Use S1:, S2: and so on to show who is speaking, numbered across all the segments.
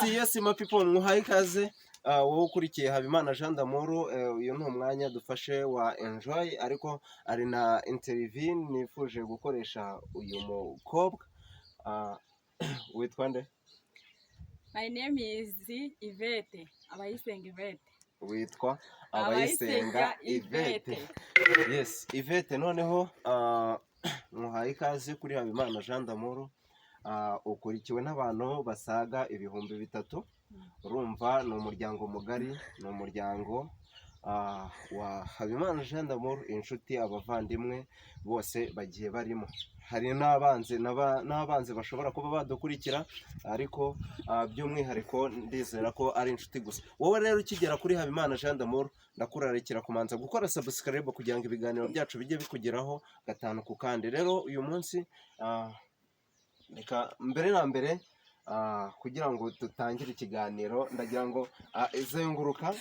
S1: Yes my people muhaye ikaze wowe ukurikiye Habimana Jean d'Amour uyu ni umwanya dufashe wa enjoy ariko ari na interview nifuje gukoresha uyu mukobwa witwa nde?
S2: My name is Yvette Abayisenga Yvette.
S1: Witwa Abayisenga Yvette. Yes Yvette noneho muhaye ikaze kuri Habimana Jean d'Amour. Ukurikiwe n'abantu basaga 3,000 urumva ni umuryango mugari ni umuryango wa Habimana Jean d'Amour inshuti abavandimwe bose bagiye barimo hari n'abanze bashobora kuba badukurikira ariko by'umwihariko ndizera ko ari inshuti gusa wowe rero ukigera kuri Habimana Jean d'Amour ndakurarikira kumanza gukora subscribe kugira ngo ibiganiro byacu bijye bikugeraho gatanu ku kandi rero uyu munsi reka mbere na mbere kugira ngo dutangire ikiganiro ndagira ngo zenguruka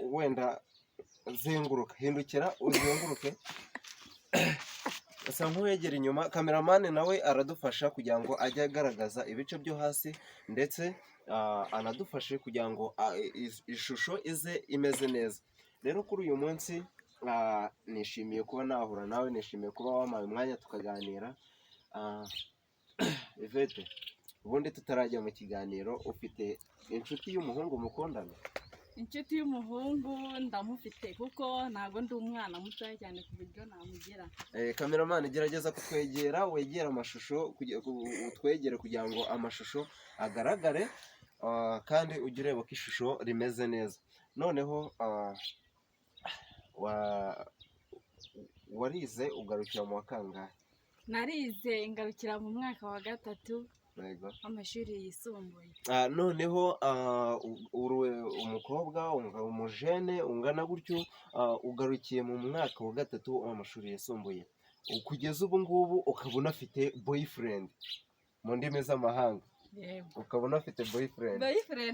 S1: wenda zenguruka hindukira uzenguruke asa nk'uwegera inyuma cameraman nawe aradufasha kugira ngo ajye agaragaza ibice byo hasi ndetse anadufashe kugira ngo ishusho ize imeze neza rero kuri uyu munsi nishimiye kuba nahura nawe nishimiye kuba wamaye umwanya tukaganira Yvette ubundi tutarajya mu kiganiro ufite inshuti y'umuhungu mukundana?
S2: Inshuti y'umuhungu ndamufite kuko ntago ndi umwana muto cyane ku buryo namugira.
S1: Cameraman gerageza kutwegera wegera amashusho utwegere kugira ngo amashusho agaragare kandi ujye ureba ko ishusho rimeze neza noneho warize ugarukira mu wakangahe?
S2: Narize ingarukira mu mwaka wa 3 w'amashuri yisumbuye.
S1: Noneho umukobwa umujene ungana gutyo ugarukiye mu mwaka wa 3 w'amashuri yisumbuye kugeza ubu ngubu ukabona afite boyfriend mu ndimi z'amahanga. Ukabona afite boyfriend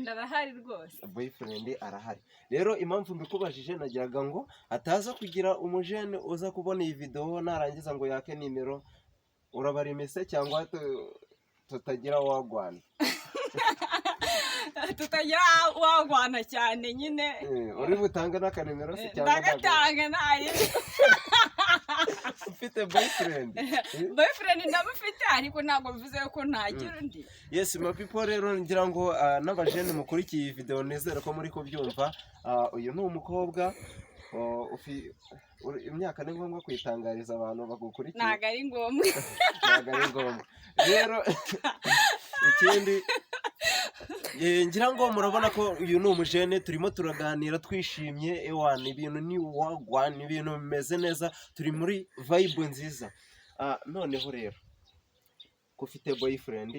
S2: arahari rwose.
S1: Boyfriend arahari rero impamvu mbikubajije nagiraga ngo ataza kugira umujene uza kubona iyi video narangiza ngo yake nimero urabarimise cyangwa tutagira wagwana.
S2: Tutagira wagwana cyane nyine
S1: uri butanga n'akanimero se cyangwa
S2: ndagatanga naye.
S1: Ufite boyfriend
S2: ndamufite ariko ntabwo bivuze ko ntagira undi.
S1: Yes my people rero ngira ngo n'abajene mukurikiye iyi video nizere ko muri kubyumva uyu ni umukobwa imyaka ni ngombwa kwitangariza abantu bagukurikiye?
S2: Ntago ari ngombwa.
S1: Ntago ari ngombwa rero ikindi ngira ngo murabona ko uyu ni umujene turimo turaganira twishimye ewana ibintu ni wagwana ibintu bimeze neza turi muri vibe nziza noneho rero ko ufite boyfriend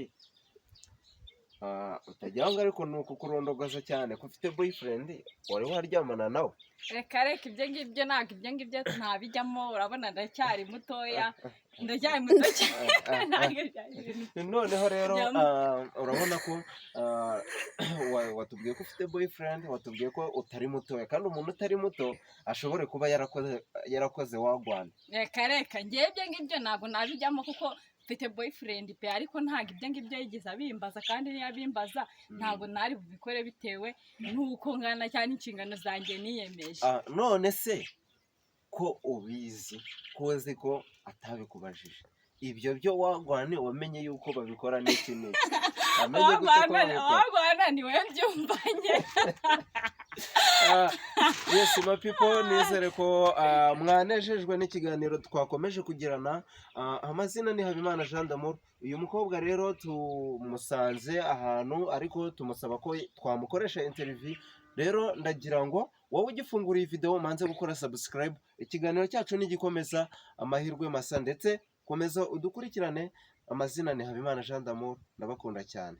S1: utagira ngo ariko ni ukukurondogoza cyane ko ufite boyfriend wari waryamana nawe?
S2: Reka ibyo ngibyo ntabwo ibyo ngibyo ntabijyamo urabona ndacyari mutoya cyane.
S1: Noneho rero urabona ko watubwiye ko ufite boyfriend watubwiye ko utari mutoya kandi umuntu utari muto ashobore kuba yarakoze wagwana.
S2: Reka ngiye ibyo ngibyo ntabwo nabijyamo kuko mfite boyfriend pe ariko ntabwo ibyo ngibyo yigeze abimbaza kandi niyo abimbaza ntabwo nari bubikore bitewe n'uko ngana cyane inshingano zanjye niyemeje.
S1: None se ko ubizi ko uzi ko atabikubajije ibyo byo wagwane wamenye yuko babikora n'iki n'iki?
S2: Wagwana niwe byumvanye.
S1: Yes my people nizere ko mwanejejwe n'ikiganiro twakomeje kugirana. Amazina ni Habimana Jean d'Amour. Uyu mukobwa rero tumusanze ahantu ariko tumusaba ko twamukoresha interview rero ndagira ngo wowe ugifungura iyi video manze gukora subscribe ikiganiro cyacu nigikomeza amahirwe masa ndetse komeza udukurikirane. Amazina ni Habimana Jean d'Amour ndabakunda cyane.